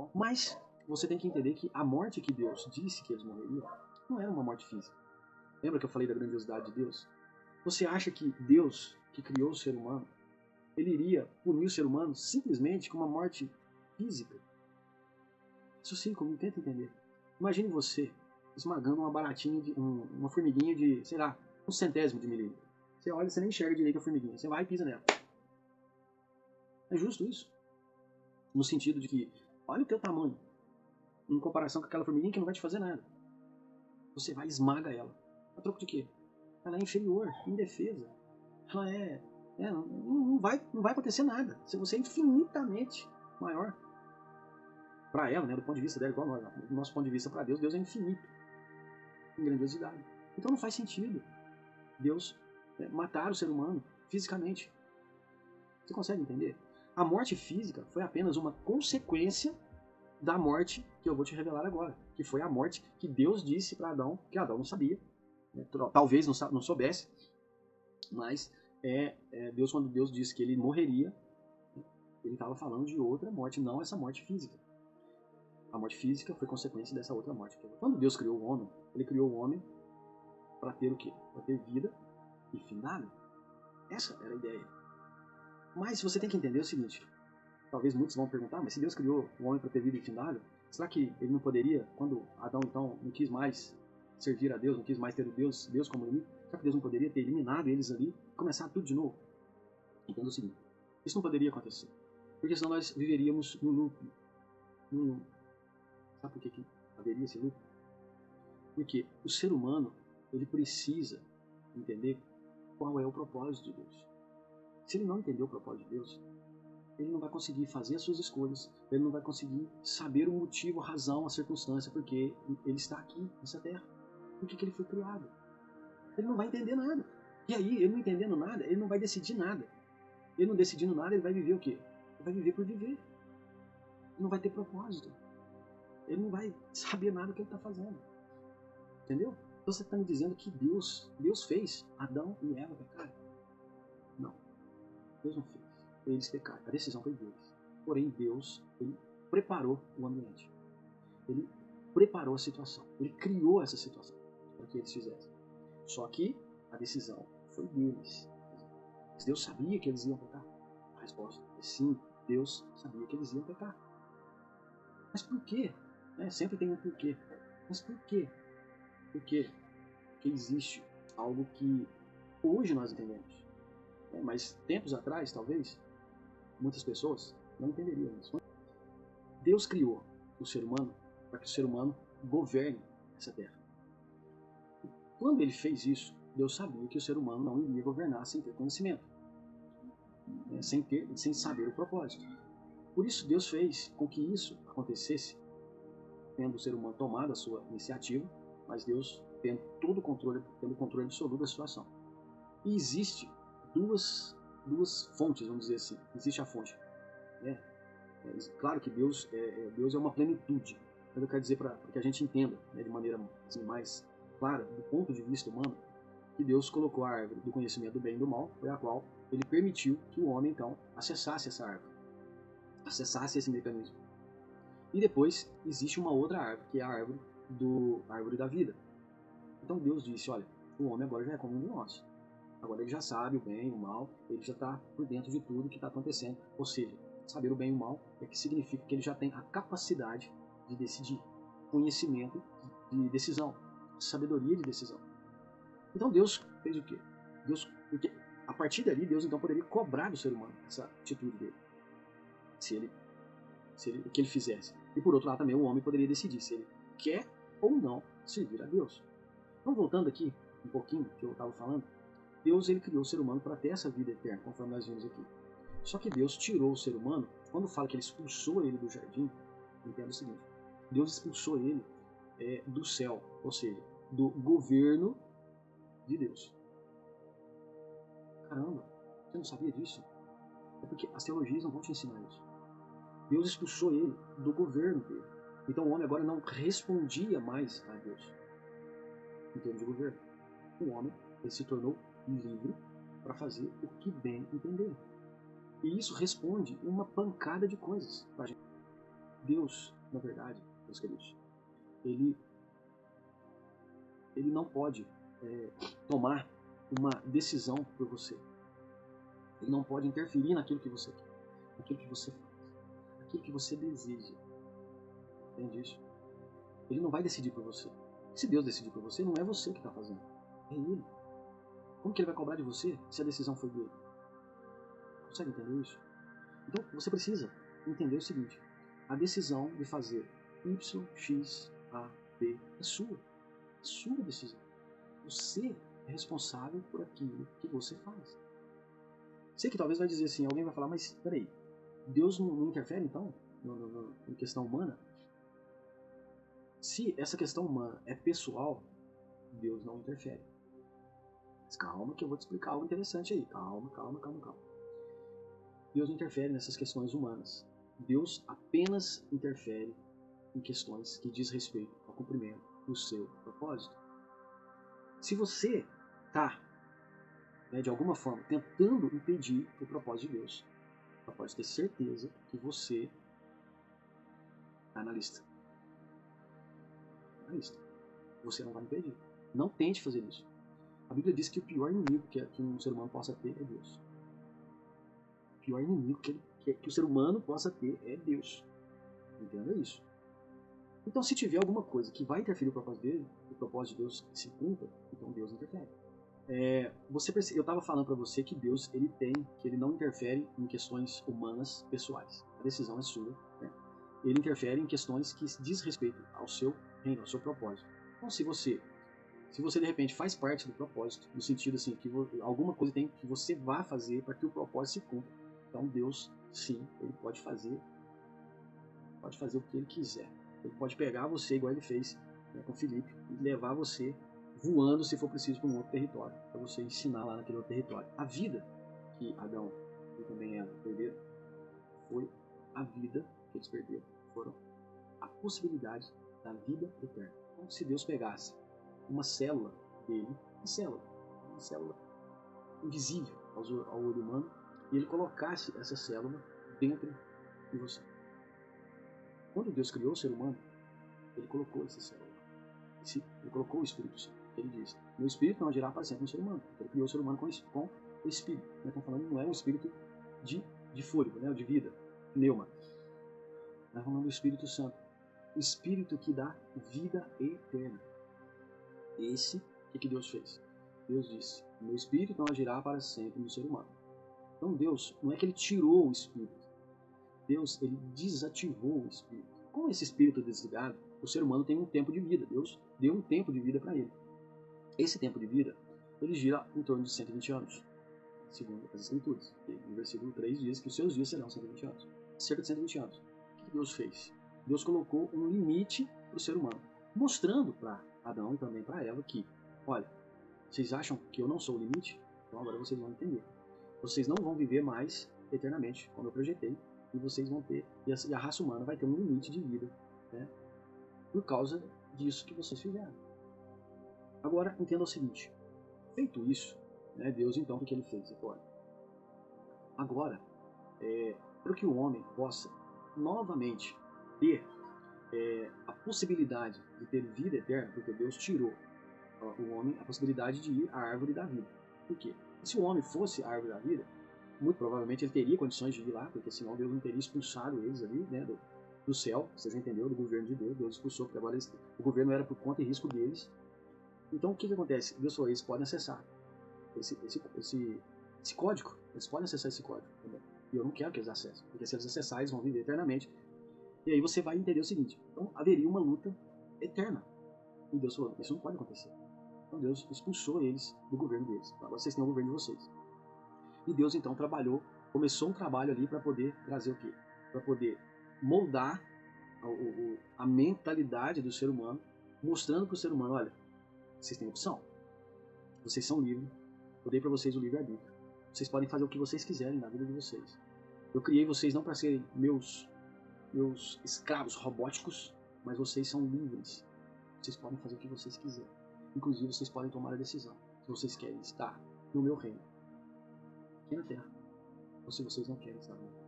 bom? Mas você tem que entender que a morte que Deus disse que eles morreriam não era uma morte física. Lembra que eu falei da grandiosidade de Deus? Você acha que Deus, que criou o ser humano, ele iria punir o ser humano simplesmente com uma morte física? Isso sim, como tenta entender. Imagine você esmagando uma baratinha, uma formiguinha de, sei lá, 1/100º de milímetro. Você olha e você nem enxerga direito a formiguinha. Você vai e pisa nela. É justo isso? No sentido de que, olha o teu tamanho, em comparação com aquela formiguinha que não vai te fazer nada. Você vai e esmaga ela. A troco de quê? Ela é inferior, indefesa. Ela não vai acontecer nada. Se você é infinitamente maior para ela, né, do ponto de vista dela, igual nós, do nosso ponto de vista para Deus, Deus é infinito em grandiosidade. Então não faz sentido Deus matar o ser humano fisicamente. Você consegue entender? A morte física foi apenas uma consequência da morte que eu vou te revelar agora, que foi a morte que Deus disse para Adão, que Adão não sabia, né, talvez não soubesse, mas Deus, quando Deus disse que ele morreria, ele estava falando de outra morte, não essa morte física. A morte física foi consequência dessa outra morte. Quando Deus criou o homem, ele criou o homem para ter o quê? Para ter vida e finado. Essa era a ideia. Mas você tem que entender o seguinte, talvez muitos vão perguntar, mas se Deus criou o homem para ter vida e finado, será que ele não poderia, quando Adão então não quis mais servir a Deus, não quis mais ter o Deus como inimigo, será que Deus não poderia ter eliminado eles ali e começar tudo de novo? Entenda o seguinte, isso não poderia acontecer, porque senão nós viveríamos no loop. Sabe por que haveria esse loop? Porque o ser humano, ele precisa entender qual é o propósito de Deus. Se ele não entender o propósito de Deus, ele não vai conseguir fazer as suas escolhas, ele não vai conseguir saber o motivo, a razão, a circunstância, porque ele está aqui, nessa terra. Por que ele foi criado? Ele não vai entender nada. E aí, ele não entendendo nada, ele não vai decidir nada. Ele não decidindo nada, ele vai viver o quê? Ele vai viver por viver. Ele não vai ter propósito. Ele não vai saber nada do que ele está fazendo. Entendeu? Então você está me dizendo que Deus fez Adão e Eva pecarem? Não. Deus não fez. Eles pecaram. A decisão foi deles. Porém, Deus, ele preparou o ambiente. Ele preparou a situação. Ele criou essa situação para que eles fizessem. Só que a decisão foi deles. Mas Deus sabia que eles iam pecar? A resposta é sim. Deus sabia que eles iam pecar. Mas por quê? Sempre tem um porquê. Mas por quê? Porque existe algo que hoje nós entendemos. Mas tempos atrás, talvez, muitas pessoas não entenderiam isso. Deus criou o ser humano para que o ser humano governe essa terra. E quando ele fez isso, Deus sabia que o ser humano não iria governar sem ter conhecimento, sem saber o propósito. Por isso Deus fez com que isso acontecesse, tendo o ser humano tomado a sua iniciativa, mas Deus tendo todo o controle, tendo o controle absoluto da situação. E existe duas fontes, vamos dizer assim. Existe a fonte. Claro que Deus é uma plenitude. Mas eu quero dizer para que a gente entenda, de maneira assim, mais clara, do ponto de vista humano, que Deus colocou a árvore do conhecimento do bem e do mal, foi a qual ele permitiu que o homem, então, acessasse essa árvore, acessasse esse mecanismo. E depois existe uma outra árvore, que é a árvore da vida. Então Deus disse, olha, o homem agora já é como um de nós. Agora ele já sabe o bem e o mal, ele já está por dentro de tudo que está acontecendo. Ou seja, saber o bem e o mal é que significa que ele já tem a capacidade de decidir, conhecimento de decisão, sabedoria de decisão. Então Deus fez o quê? Porque a partir dali Deus então poderia cobrar do ser humano essa atitude dele, o que ele fizesse. E por outro lado também o homem poderia decidir se ele quer ou não servir a Deus. Então voltando aqui um pouquinho que eu estava falando, Deus ele criou o ser humano para ter essa vida eterna, conforme nós vimos aqui. Só que Deus tirou o ser humano, quando fala que ele expulsou ele do jardim, entenda o seguinte, Deus expulsou ele do céu, ou seja, do governo de Deus. Caramba, você não sabia disso? É porque as teologias não vão te ensinar isso. Deus expulsou ele do governo dele. Então o homem agora não respondia mais a Deus em termos de governo. O homem ele se tornou livre para fazer o que bem entender. E isso responde uma pancada de coisas pra gente. Deus, na verdade, meus queridos, ele não pode tomar uma decisão por você. Ele não pode interferir naquilo que você quer, naquilo que você faz, naquilo que você deseja. Entende isso? Ele não vai decidir por você. Se Deus decidir por você, não é você que está fazendo, é Ele. Como que Ele vai cobrar de você se a decisão foi dele? Consegue entender isso? Então, você precisa entender o seguinte: a decisão de fazer Y, X, A, B é sua. É sua decisão. Você é responsável por aquilo que você faz. Sei que talvez vai dizer assim, alguém vai falar, mas peraí, Deus não interfere então em questão humana? Se essa questão humana é pessoal, Deus não interfere. Mas calma que eu vou te explicar algo interessante aí. Calma. Deus não interfere nessas questões humanas. Deus apenas interfere em questões que diz respeito ao cumprimento do seu propósito. Se você está, de alguma forma, tentando impedir o propósito de Deus, você pode ter certeza que você está na lista. Você não vai impedir. Não tente fazer isso. A Bíblia diz que o pior inimigo que um ser humano possa ter é Deus. O pior inimigo que o ser humano possa ter é Deus. Entenda isso. Então, se tiver alguma coisa que vai interferir no propósito dele, o propósito de Deus se cumpra, então Deus interfere. Eu estava falando para você que Deus ele não interfere em questões humanas pessoais. A decisão é sua. Né? Ele interfere em questões que diz respeito ao seu reino, ao seu propósito. Então, se você de repente faz parte do propósito, no sentido assim que alguma coisa tem que você vá fazer para que o propósito se cumpra, então Deus, sim, ele pode fazer o que ele quiser. Ele pode pegar você, igual ele fez, né, com Filipe, e levar você voando, se for preciso, para um outro território, para você ensinar lá naquele outro território. A vida que Adão e também Eva perderam foi a vida que eles perderam, foram a possibilidade da vida eterna. Então, se Deus pegasse uma célula dele, uma célula invisível ao olho humano, e ele colocasse essa célula dentro de você. Quando Deus criou o ser humano, ele colocou essa célula. Ele colocou o Espírito Santo. Ele diz: meu Espírito não agirá para sempre no ser humano. Ele criou o ser humano com o Espírito. Nós estamos falando, não é um Espírito de fôlego, né, de vida, pneuma. Nós estamos falando do Espírito Santo. O Espírito que dá vida eterna. Esse, o que Deus fez? Deus disse: meu Espírito não agirá para sempre no ser humano. Então Deus, não é que ele tirou o Espírito. Deus, ele desativou o Espírito. Com esse Espírito desligado, o ser humano tem um tempo de vida. Deus deu um tempo de vida para ele. Esse tempo de vida, ele gira em torno de 120 anos, segundo as Escrituras. No versículo 3 diz que os seus dias serão 120 anos. Cerca de 120 anos. O que Deus fez? Deus colocou um limite para o ser humano, mostrando para Adão e também para Eva que, olha, vocês acham que eu não sou o limite? Então agora vocês vão entender. Vocês não vão viver mais eternamente, como eu projetei, e vocês vão ter, e a raça humana vai ter um limite de vida, né, por causa disso que vocês fizeram. Agora, entenda o seguinte: feito isso, né, Deus então, o que ele fez? Agora, para que o homem possa novamente ter a possibilidade de ter vida eterna, porque Deus tirou o homem a possibilidade de ir à árvore da vida. Por quê? Se o homem fosse a árvore da vida, muito provavelmente ele teria condições de ir lá, porque senão Deus não teria expulsado eles ali, né, do céu, vocês entenderam, do governo de Deus. Deus expulsou, porque agora o governo era por conta e risco deles. Então o que acontece? Deus falou: eles podem acessar esse código, eles podem acessar esse código também. E eu não quero que eles acessem, porque se eles acessarem, eles vão viver eternamente. E aí você vai entender o seguinte: então haveria uma luta eterna. E Deus falou: isso não pode acontecer. Então Deus expulsou eles do governo deles. Agora vocês têm o governo de vocês. E Deus então começou um trabalho ali para poder trazer o quê? Para poder moldar a mentalidade do ser humano, mostrando para o ser humano: olha, vocês têm opção. Vocês são livres. Eu dei para vocês o livre-arbítrio. Vocês podem fazer o que vocês quiserem na vida de vocês. Eu criei vocês não para serem meus escravos robóticos, mas vocês são livres. Vocês podem fazer o que vocês quiserem. Inclusive, vocês podem tomar a decisão se vocês querem estar no meu reino, aqui na terra, ou se vocês não querem estar no meu reino.